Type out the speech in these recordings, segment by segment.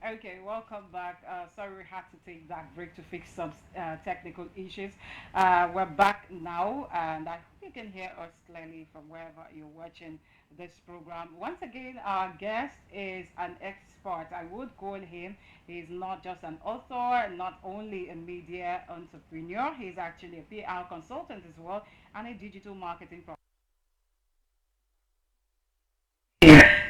Okay, welcome back. Sorry we had to take that break to fix some technical issues. We're back now, and I hope you can hear us clearly from wherever you're watching this program. Once again, our guest is an expert. I would call him. He's not just an author, not only a media entrepreneur, he's actually a PR consultant as well, and a digital marketing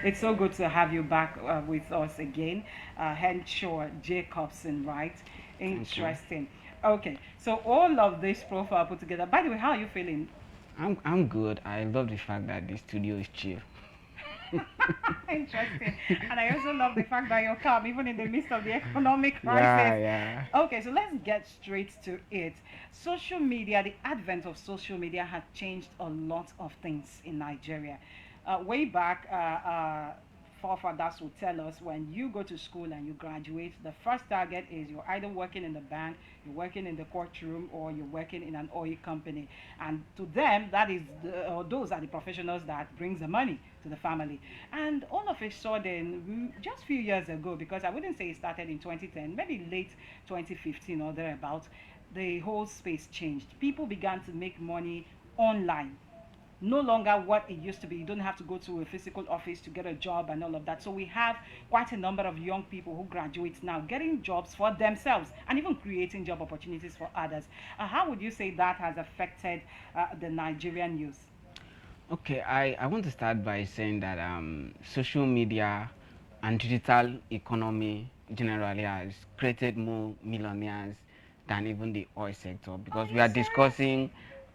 it's so good to have you back with us again. Henshaw Jacobson, right? Thank you. Interesting. Okay, so all of this profile put together. By the way, how are you feeling? I'm good. I love the fact that the studio is chill. Interesting. And I also love the fact that you're calm, even in the midst of the economic Yeah, crisis. yeah. Okay, so let's get straight to it. Social media, the advent of social media has changed a lot of things in Nigeria. Way back, forefathers would tell us when you go to school and you graduate, the first target is you're either working in the bank, you're working in the courtroom, or you're working in an oil company. And to them, that is or those are the professionals that brings the money to the family. And all of a sudden, just a few years ago, because I wouldn't say it started in 2010, maybe late 2015 or thereabout, the whole space changed. People began to make money online, no longer what it used to be. You don't have to go to a physical office to get a job and all of that. So we have quite a number of young people who graduate now getting jobs for themselves and even creating job opportunities for others. How would you say that has affected the Nigerian youth? Okay, I want to start by saying that social media and digital economy generally has created more millionaires than even the oil sector Are because we you are serious? discussing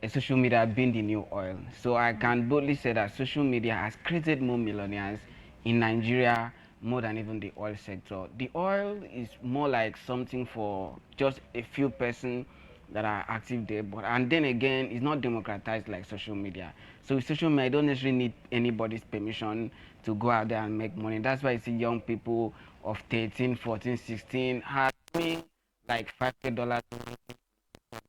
social media being the new oil. So I Mm. can boldly say that social media has created more millionaires in Nigeria more than even the oil sector. The oil is more like something for just a few person that are active there, but and then again it's not democratized like social media. So with social media I don't necessarily need anybody's permission to go out there and make money. That's why you see young people of 13, 14, 16 are doing like $5K.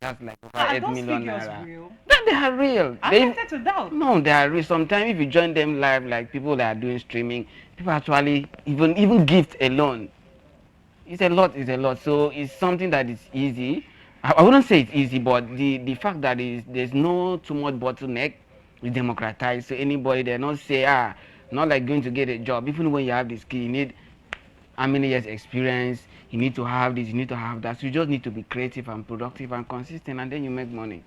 That's like over Are 8 those million figures naira. real? That they are real. I'm They tempted to doubt. no, they are real. Sometimes if you join them live, like people that are doing streaming, people actually even gift alone. It's a lot. It's a lot. So it's something that is easy. I wouldn't say it's easy, but the fact that there's no too much bottleneck is democratized. So anybody they not say not like going to get a job. Even when you have the skill, you need how many years experience. You need to have this. You need to have that. So you just need to be creative and productive and consistent, and then you make money.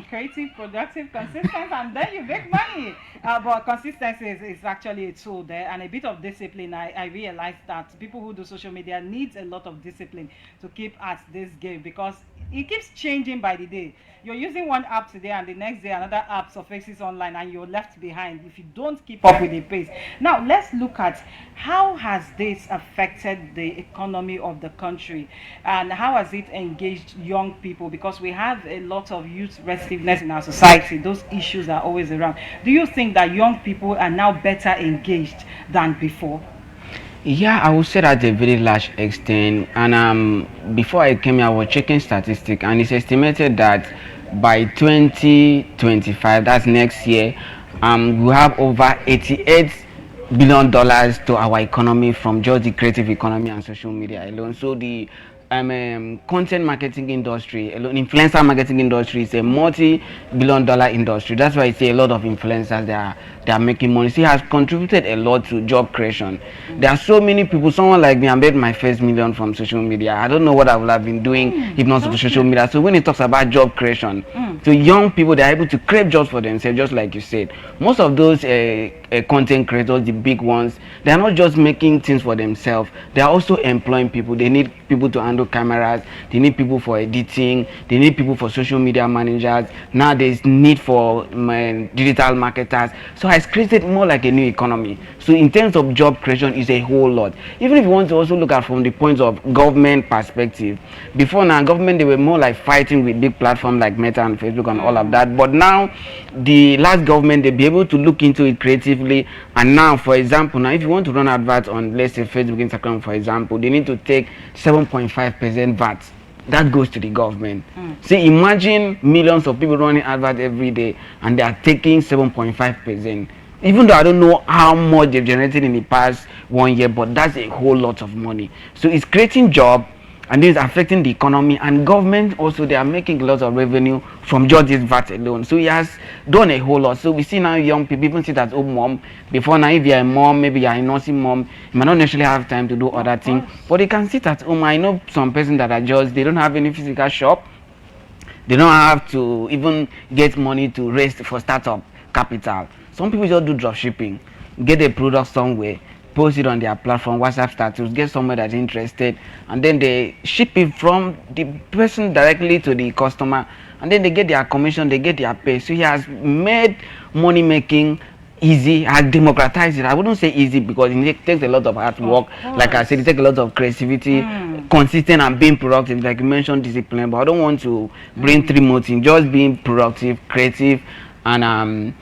Creative, productive, consistent, and then you make money. But consistency is actually a tool there, and a bit of discipline. I realized that people who do social media needs a lot of discipline to keep at this game because it keeps changing by the day. You're using one app today, and the next day another app surfaces online, and you're left behind if you don't keep up with the pace. Now let's look at how has this affected the economy of the country, and how has it engaged young people, because we have a lot of youth restiveness in our society. Those issues are always around. Do you think that young people are now better engaged than before? Yeah, I would say that a very large extent. And before I came here, I was checking statistics, and it's estimated that by 2025, that's next year, we have over $88 billion to our economy from just the creative economy and social media alone. So the content marketing industry alone, influencer marketing industry is a multi-billion-dollar industry. That's why I say a lot of influencers they are making money. See, has contributed a lot to job creation. There are so many people. Someone like me, I made my first million from social media. I don't know what I would have been doing if not for That's social good. media. So when it talks about job creation, so young people they are able to create jobs for themselves, just like you said. Most of those content creators, the big ones, they are not just making things for themselves. They are also employing people. They need people to handle cameras. They need people for editing. They need people for social media managers. Now there's need for digital marketers. So it's created more like a new economy. So in terms of job creation, is a whole lot. Even if you want to also look at from the point of government perspective, before now government they were more like fighting with big platforms like Meta and Facebook and all of that. But now the last government they be able to look into it creatively. And now, for example, now if you want to run adverts on let's say Facebook, Instagram, for example, they need to take 7.5% VAT that goes to the government. See, imagine millions of people running adverts every day and they are taking 7.5%. Even though I don't know how much they've generated in the past 1 year, but that's a whole lot of money. So it's creating job, and this is affecting the economy, and government also, they are making lots of revenue from just this VAT alone. So he has done a whole lot. So we see now young people even sit at home mom. Before now, if you're a mom, maybe you're a nursing mom, you might not necessarily have time to do other things, but they can sit at home. I know some person that are just, they don't have any physical shop, they don't have to even get money to raise for startup capital. Some people just do drop shipping, get a product somewhere, post it on their platform, WhatsApp status, get someone that's interested, and then they ship it from the person directly to the customer, and then they get their commission, they get their pay. So he has made money making easy, has democratized it. I wouldn't say easy because it takes a lot of hard work. Like I said, it takes a lot of creativity, consistent and being productive. Like you mentioned, discipline. But I don't want to bring three more things. Just being productive, creative, and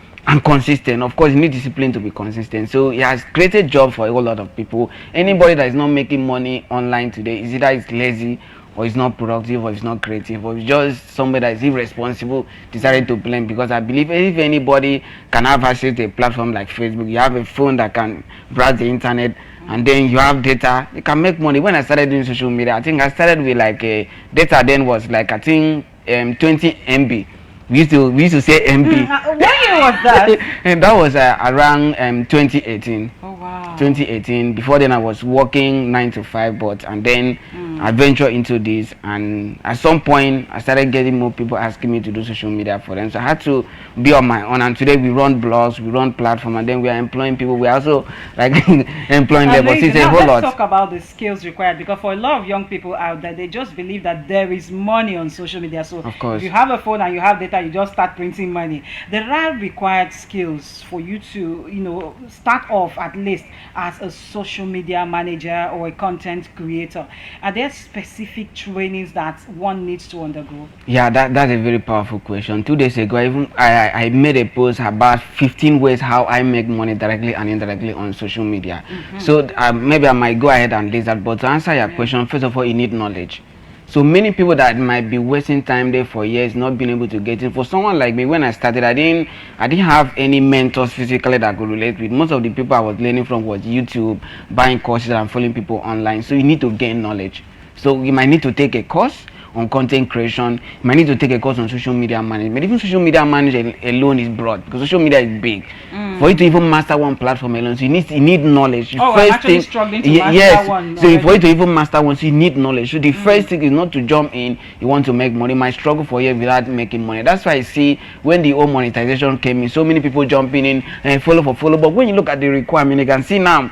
consistent. Of course, you need discipline to be consistent. So it has created jobs for a whole lot of people. Anybody that is not making money online today is either is lazy, or it's not productive, or it's not creative, or it's just somebody that is irresponsible, decided to blame. Because I believe if anybody can have access to a platform like Facebook, you have a phone that can browse the internet, and then you have data, you can make money. When I started doing social media, I think I started with like a data then was like, I think 20 MB. We used to say MB. What year was that? And that was around 2018. Oh wow. 2018. Before then I was working 9 to 5, and then I ventured into this, and at some point I started getting more people asking me to do social media for them, so I had to be on my own. And today we run blogs, we run platform, and then we are employing people. We are also like employing them, but it's a whole lot. Let's talk about the skills required, because for a lot of young people out there, they just believe that there is money on social media. So Of course. if you have a phone and you have data, you just start printing money. There are required skills for you to, start off at least as a social media manager or a content creator. Are there specific trainings that one needs to undergo? Yeah, that's a very powerful question. 2 days ago, I made a post about 15 ways how I make money directly and indirectly on social media. So maybe I might go ahead and list that. But to answer your question, first of all, you need knowledge. So many people that might be wasting time there for years not being able to get in. For someone like me, when I started, I didn't have any mentors physically that I could relate with. Most of the people I was learning from was YouTube, buying courses and following people online. So you need to gain knowledge. So you might need to take a course on content creation. You might need to take a course on social media management. Even social media management alone is broad, because social media is big. For you to even master one platform alone, so you need knowledge. I'm actually struggling to master one. So for you to even master one, so you need knowledge. So the first thing is not to jump in. You want to make money. You might struggle for years without making money. That's why I see when the whole monetization came in, so many people jumping in and follow for follow. But when you look at the requirement, you can see now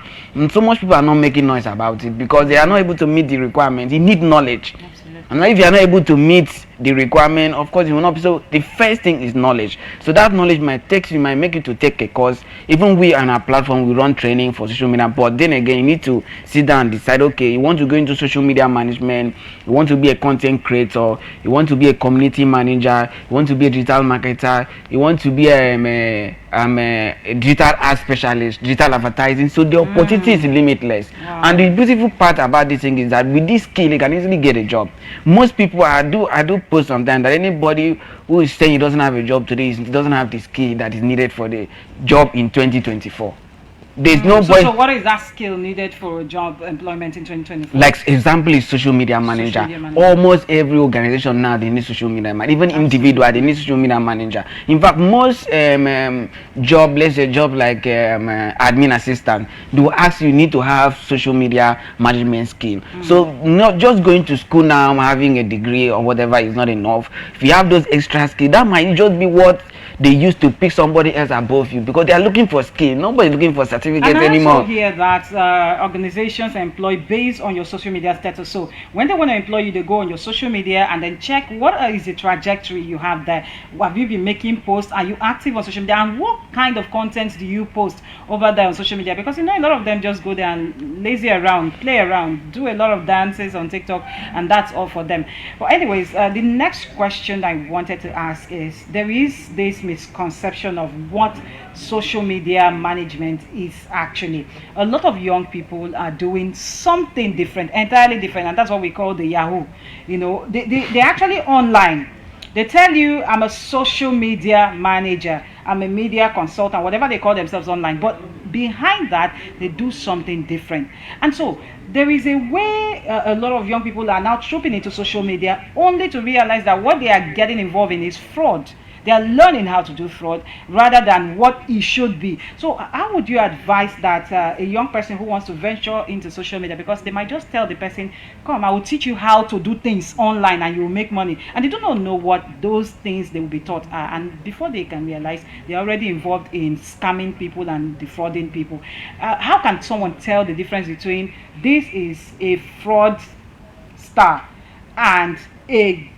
so much people are not making noise about it because they are not able to meet the requirements. You need knowledge. And if you are not able to meet the requirement, of course you will not be. So the first thing is knowledge. So that knowledge might make you to take a course. Even we on our platform, we run training for social media, but then again you need to sit down and decide, okay, you want to go into social media management, you want to be a content creator, you want to be a community manager, you want to be a digital marketer, you want to be a digital ad specialist, digital advertising. So the opportunity is limitless. And the beautiful part about this thing is that with this skill you can easily get a job. Most people, I do post sometimes that anybody who is saying he doesn't have a job today doesn't have the skill that is needed for the job in 2024. There's nobody. So what is that skill needed for a job employment in 2024? Like example is social media manager. Almost every organization now they need social media manager. Even individual they need social media manager. In fact, most job, let's say job like admin assistant, they will ask you need to have social media management skill. So not just going to school now, having a degree or whatever is not enough. If you have those extra skills, that might just be what they used to pick somebody else above you, because they are looking for skill. Nobody's looking for certificate anymore. I also hear that organizations employ based on your social media status. So when they want to employ you, they go on your social media and then check what is the trajectory you have there. Have you been making posts? Are you active on social media? And what kind of content do you post over there on social media? Because a lot of them just go there and lazy around, play around, do a lot of dances on TikTok, and that's all for them. But anyways, the next question I wanted to ask is, there is this misconception of what social media management is actually. A lot of young people are doing something different, entirely different, and that's what we call the Yahoo. They're actually online. They tell you, I'm a social media manager. I'm a media consultant, whatever they call themselves online. But behind that, they do something different. And so there is a way a lot of young people are now trooping into social media only to realize that what they are getting involved in is fraud. They are learning how to do fraud rather than what it should be. So how would you advise that a young person who wants to venture into social media, because they might just tell the person, come, I will teach you how to do things online and you will make money, and they do not know what those things they will be taught are, and before they can realize, they're already involved in scamming people and defrauding people. How can someone tell the difference between this is a fraud star and a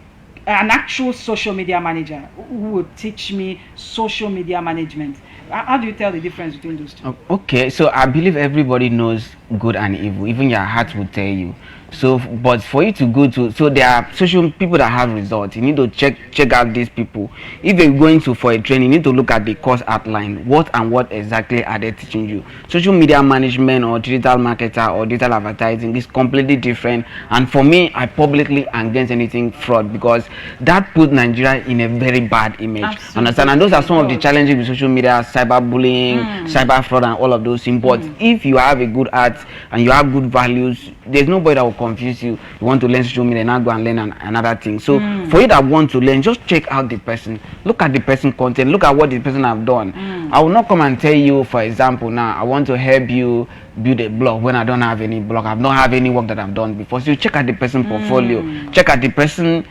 an actual social media manager who would teach me social media management? How do you tell the difference between those two? Okay, so I believe everybody knows good and evil. Even your heart will tell you. So, but for you to go to, so there are social people that have results. You need to check out these people. If you're going to for a training, you need to look at the course outline. What and what exactly are they teaching you? Social media management or digital marketer or digital advertising is completely different. And for me, I publicly against anything fraud, because that puts Nigeria in a very bad image. Absolutely. Understand? And those are some of the challenges with social media: cyberbullying, cyber fraud, and all of those things. But if you have a good heart and you have good values, there's nobody that will confuse you. You want to learn social media, now go and learn another thing. So for you that want to learn, just check out the person, look at the person content, look at what the person have done. I will not come and tell you, for example, now I want to help you build a blog when I don't have any blog, I've not have any work that I've done before. So you check out the person portfolio, check out the person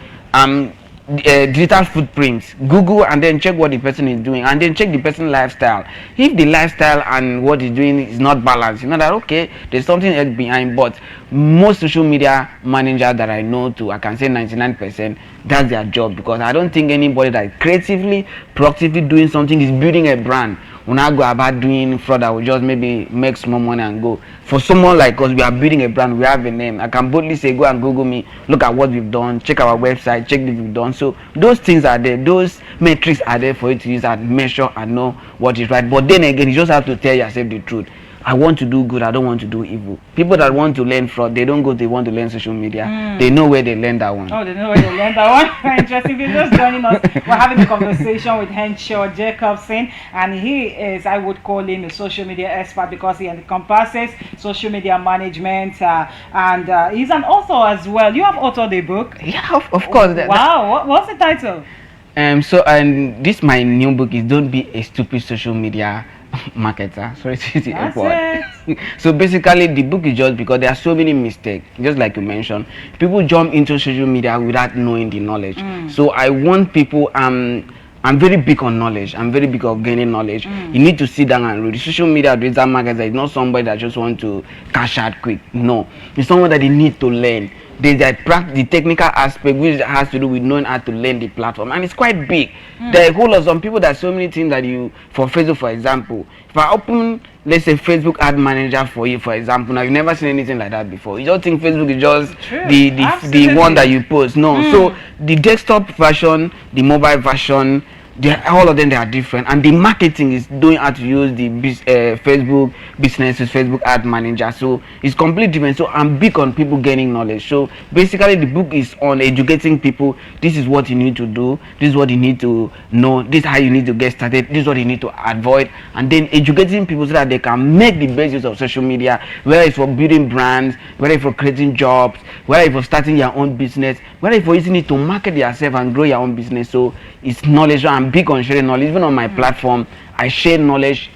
digital footprints, Google, and then check what the person is doing, and then check the person lifestyle. If the lifestyle and what he's doing is not balanced, you know that okay, there's something else behind. But most social media managers that I know, to I can say 99%, that's their job, because I don't think anybody that creatively, proactively doing something is building a brand. When I go about doing fraud, I will just maybe make small money and go. For someone like us, we are building a brand, we have a name. I can boldly say, go and Google me, look at what we've done, check our website, check what we've done. So those things are there, those metrics are there for you to use and measure and know what is right. But then again, you just have to tell yourself the truth. I want to do good, I don't want to do evil. People that want to learn fraud, they don't go, they want to learn social media. They know where they learn that one. Oh, they know where they learned that one. Very interesting. If you're just joining us, we're having a conversation with Henshaw Jacobson, and he is, I would call him a social media expert, because he encompasses social media management, and he's an author as well. You have authored a book. Yeah, of course. Wow, what's the title? And this my new book is Don't Be a Stupid Social Media Marketer. Sorry to use the That's word. it. So basically the book is just because there are so many mistakes, just like you mentioned. People jump into social media without knowing the knowledge. So I want people, I'm very big on knowledge. I'm very big on gaining knowledge. You need to sit down and read. Social media digital marketer is not somebody that just want to cash out quick. No, it's someone that they need to learn. There's the technical aspect, which has to do with knowing how to learn the platform, and it's quite big. There are a whole lot of some people. There's so many things that you, for Facebook, for example, if I open, let's say, Facebook ad manager for you, for example, now you've never seen anything like that before. You just think Facebook is just True. the one that you post. No, so the desktop version, the mobile version, all of them, they are different, and the marketing is doing how to use the Facebook businesses, Facebook ad manager. So it's completely different. So I'm big on people gaining knowledge. So basically the book is on educating people. This is what you need to do, this is what you need to know, this is how you need to get started, this is what you need to avoid, and then educating people so that they can make the best use of social media, whether it's for building brands, whether it's for creating jobs, whether it's for starting your own business, whether it's for using it to market yourself and grow your own business. So it's knowledge. So I'm big on sharing knowledge. Even on my platform, I share knowledge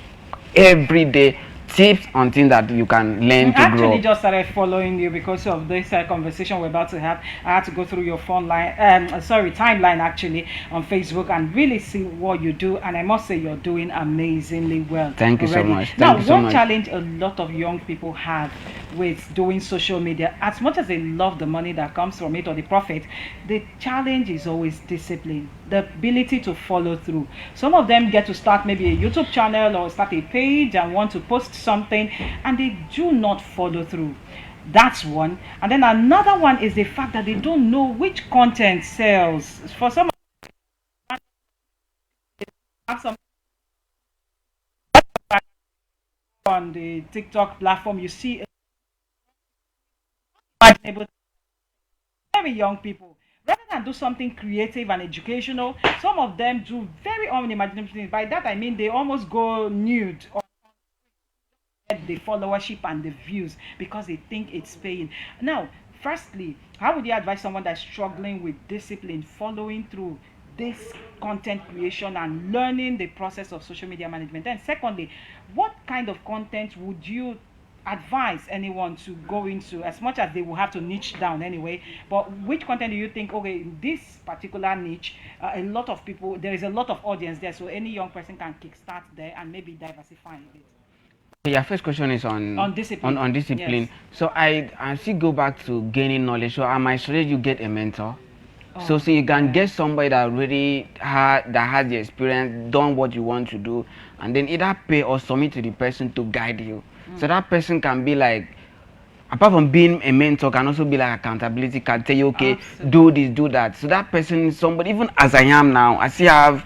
every day, tips on things that you can learn to grow. I actually just started following you because of this conversation we're about to have. I had to go through your timeline actually on Facebook and really see what you do, and I must say you're doing amazingly well. Thank you so much. Now, Thank you so one much. challenge a lot of young people have with doing social media, as much as they love the money that comes from it or the profit, the challenge is always discipline, the ability to follow through. Some of them get to start maybe a YouTube channel or start a page and want to post something, and they do not follow through. That's one. And then another one is the fact that they don't know which content sells. For some have some on the TikTok platform, you see able very young people, rather and do something creative and educational. Some of them do very unimaginable things. By that I mean they almost go nude or get the followership and the views because they think it's paying. Now, firstly, how would you advise someone that's struggling with discipline, following through this content creation and learning the process of social media management? And secondly, what kind of content would you advise anyone to go into, as much as they will have to niche down anyway, but which content do you think, okay, in this particular niche, a lot of people, there is a lot of audience there, so any young person can kickstart there and maybe diversify a bit? Your first question is On discipline. on discipline. Yes. So I still go back to gaining knowledge. So I might suggest you get a mentor. So Oh, you can yeah. get somebody that really has the experience, done what you want to do, and then either pay or submit to the person to guide you. So that person can be like, apart from being a mentor, can also be like accountability, can tell you, okay, Absolutely. do this, do that. So that person, somebody, even as I am now, I still have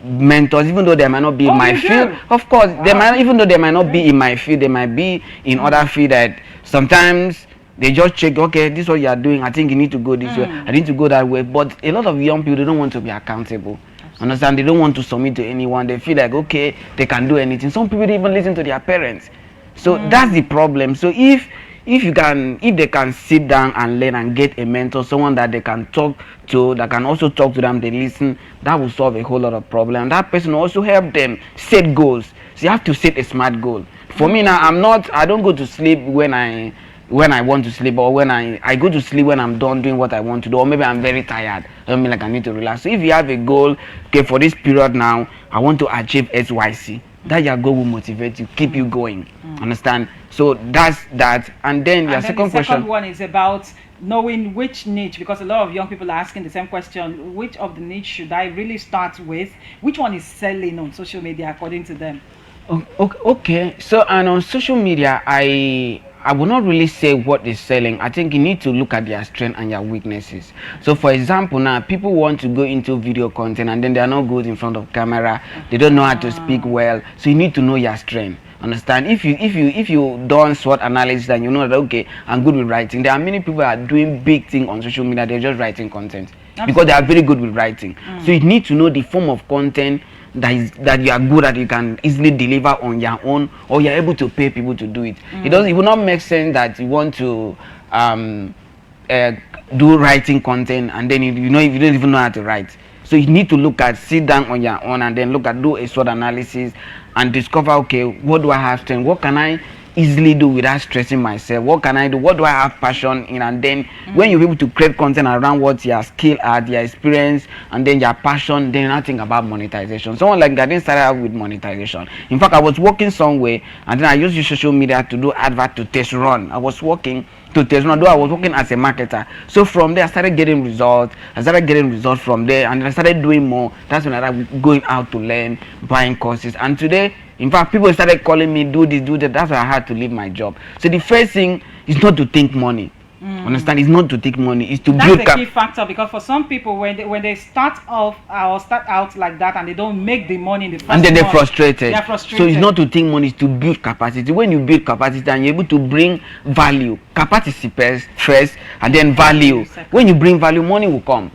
mentors, even though they might not be in Oh, my you field. do? Of course, they Wow. might, even though they might not be in my field, they might be in other field that sometimes they just check, okay, this is what you are doing, I think you need to go this way, I need to go that way. But a lot of young people, they don't want to be accountable. Understand? They don't want to submit to anyone. They feel like, okay, they can do anything. Some people don't even listen to their parents. So that's the problem. So if they can sit down and learn and get a mentor, someone that they can talk to, that can also talk to them, they listen, that will solve a whole lot of problem. That person will also help them set goals. So you have to set a smart goal. For me now, I don't go to sleep when I want to sleep, or when I go to sleep when I'm done doing what I want to do, or maybe I'm very tired. I mean, like I need to relax. So if you have a goal, okay, for this period now, I want to achieve XYZ. That your goal will motivate you, keep you going. Understand? So that's that. And then your And then second the second question. one is about knowing which niche, because a lot of young people are asking the same question: which of the niche should I really start with? Which one is selling on social media according to them? Okay. So and on social media, I will not really say what is selling. I think you need to look at their strength and their weaknesses. So for example, now people want to go into video content and then they are not good in front of camera. They don't know how to speak well. So you need to know your strength. Understand? If you done SWOT analysis and you know that, okay, I'm good with writing. There are many people that are doing big thing on social media. They're just writing content because they are very good with writing. So you need to know the form of content that you are good at, you can easily deliver on your own, or you're able to pay people to do it. It will not make sense that you want to uh, do writing content and then you know, if you don't even know how to write. So you need to sit down on your own and then do a SWOT analysis and discover, okay, what do I have strength, what can I easily do without stressing myself, what can I do, what do I have passion in, and then when you're able to create content around what your skill at, your experience, and then your passion, then I think about monetization. Someone like that didn't start out with monetization. In fact, I was working somewhere and then I used social media to do advert to test run. I was working to test run, though I was working as a marketer. So from there I started getting results. From there, and I started doing more. That's when I started going out to learn, buying courses, and today, in fact, people started calling me, do this, do that. That's why I had to leave my job. So the first thing is not to think money. Understand? It's not to take money. It's to That's build the key factor, because for some people, when they start off or start out like that and they don't make the money in the first and then they're month, frustrated. They're frustrated. So it's not to think money, it's to build capacity. When you build capacity and you're able to bring value, capacity first and then value. When you bring value, money will come.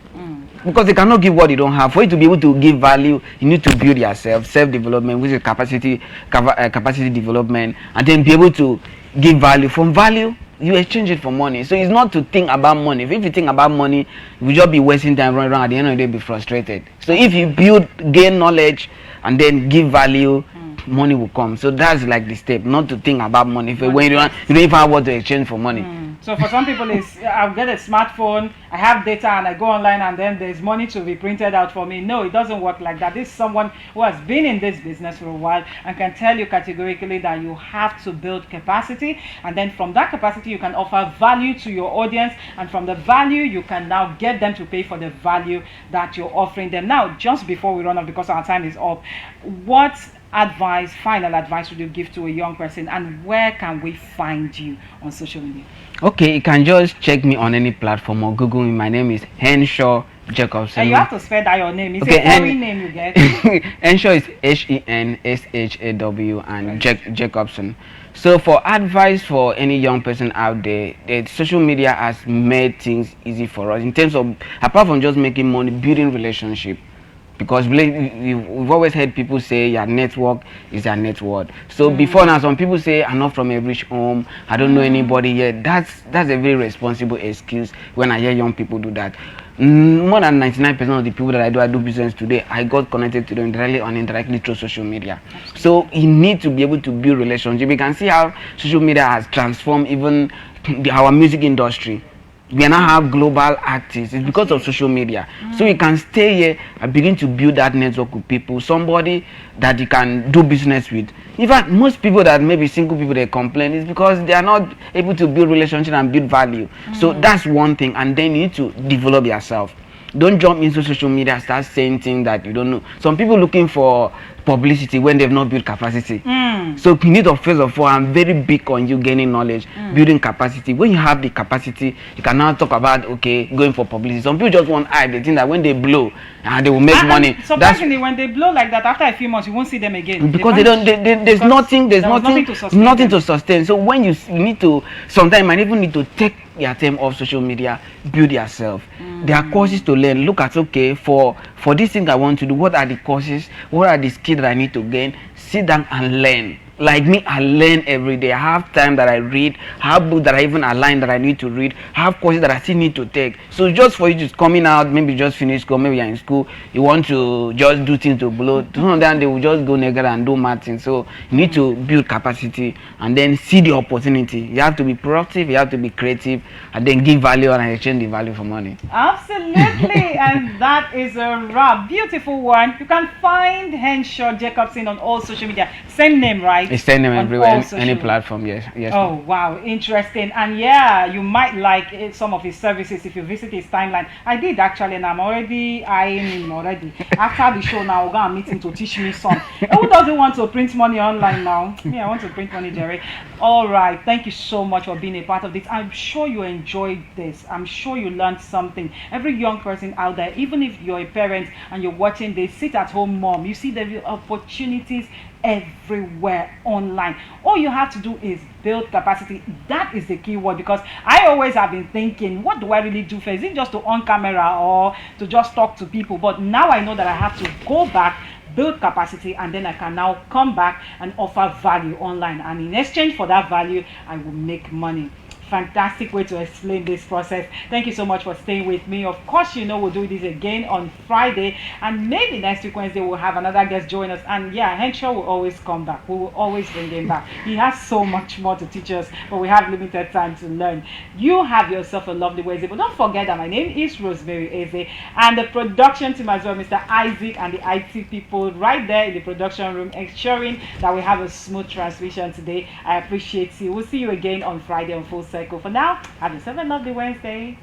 Because they cannot give what you don't have. For you to be able to give value, you need to build yourself, self-development, which is capacity development, and then be able to give value. From value, you exchange it for money. So it's not to think about money. If you think about money, you will just be wasting time running around. At the end of the day, be frustrated. So if you gain knowledge, and then give value, money will come. So that's like the step, not to think about money. When you don't even have what to exchange for money. So for some people, it's I'll get a smartphone, I have data, and I go online, and then there's money to be printed out for me. No, it doesn't work like that. This is someone who has been in this business for a while and can tell you categorically that you have to build capacity, and then from that capacity, you can offer value to your audience, and from the value, you can now get them to pay for the value that you're offering them. Now, just before we run off, because our time is up, what final advice would you give to a young person, and where can we find you on social media? Okay, you can just check me on any platform or Google me. My name is Henshaw Jacobson. And you have to spell that your name. It's Okay, a foreign name you get. Henshaw is Henshaw and Right. Jacobson. So for advice for any young person out there, the social media has made things easy for us in terms of, apart from just making money, building relationship. Because we've always heard people say your network is your net worth. So before now, some people say I'm not from a rich home, I don't know anybody yet. That's a very responsible excuse when I hear young people do that. More than 99% of the people that I do business today, I got connected to them directly or indirectly through social media. So you need to be able to build relationship. You can see how social media has transformed even our music industry. We now have global artists. It's because of social media. So you can stay here and begin to build that network with people, somebody that you can do business with. In fact, most people that maybe single people they complain is because they are not able to build relationship and build value. So that's one thing, and then you need to develop yourself. Don't jump into social media and start saying things that you don't know. Some people looking for publicity when they've not built capacity. So you need to, first of all, I'm very big on you gaining knowledge, building capacity. When you have the capacity, you can now talk about, okay, going for publicity. Some people just want hype. They think that when they blow, they will make money. Surprisingly, when they blow like that, after a few months, you won't see them again. Because there's nothing to sustain. So when you need to, sometimes you might even need to take your time off social media, build yourself. There are courses to learn. Look at, okay, for this thing I want to do, what are the courses, what are the skills that I need to gain? Sit down and learn. Like me, I learn every day. I have time that I read, I have books that I even align that I need to read, I have courses that I still need to take. So just for you just coming out, maybe just finish school, maybe you're in school, you want to just do things to blow, some of them they will just go naked and do mad things. So you need to build capacity and then see the opportunity. You have to be proactive, you have to be creative, and then give value and exchange the value for money. Absolutely, and that is a wrap. Beautiful one. You can find Henshaw Jacobson on all social media. Same name, right? It's same name On everywhere, all any social platform. Yes. Oh wow, interesting. And yeah, you might like some of his services if you visit his timeline. I did actually, and I'm already eyeing him already. After the show now, I'll go and meet him to teach me some. Who doesn't want to print money online now? Me, I want to print money, Jerry. All right, thank you so much for being a part of this. I'm sure you enjoyed this. I'm sure you learned something. Every young person out there, even if you're a parent and you're watching this, sit at home mom, you see the opportunities everywhere online. All you have to do is build capacity. That is the key word, because I always have been thinking, what do I really do first? Is it just to on camera or to just talk to people? But now I know that I have to go back, build capacity, and then I can now come back and offer value online, and in exchange for that value I will make money. Fantastic way to explain this process. Thank you so much for staying with me. Of course, you know we'll do this again on Friday, and maybe next week Wednesday we'll have another guest join us. And yeah, Henshaw will always come back. We will always bring him back. He has so much more to teach us, but we have limited time to learn. You have yourself a lovely Wednesday, but don't forget that my name is Rosemary Eze, and the production team as well, Mr. Isaac and the IT people right there in the production room, ensuring that we have a smooth transmission today. I appreciate you. We'll see you again on Friday on Full Circle. For now, have yourself a lovely Wednesday.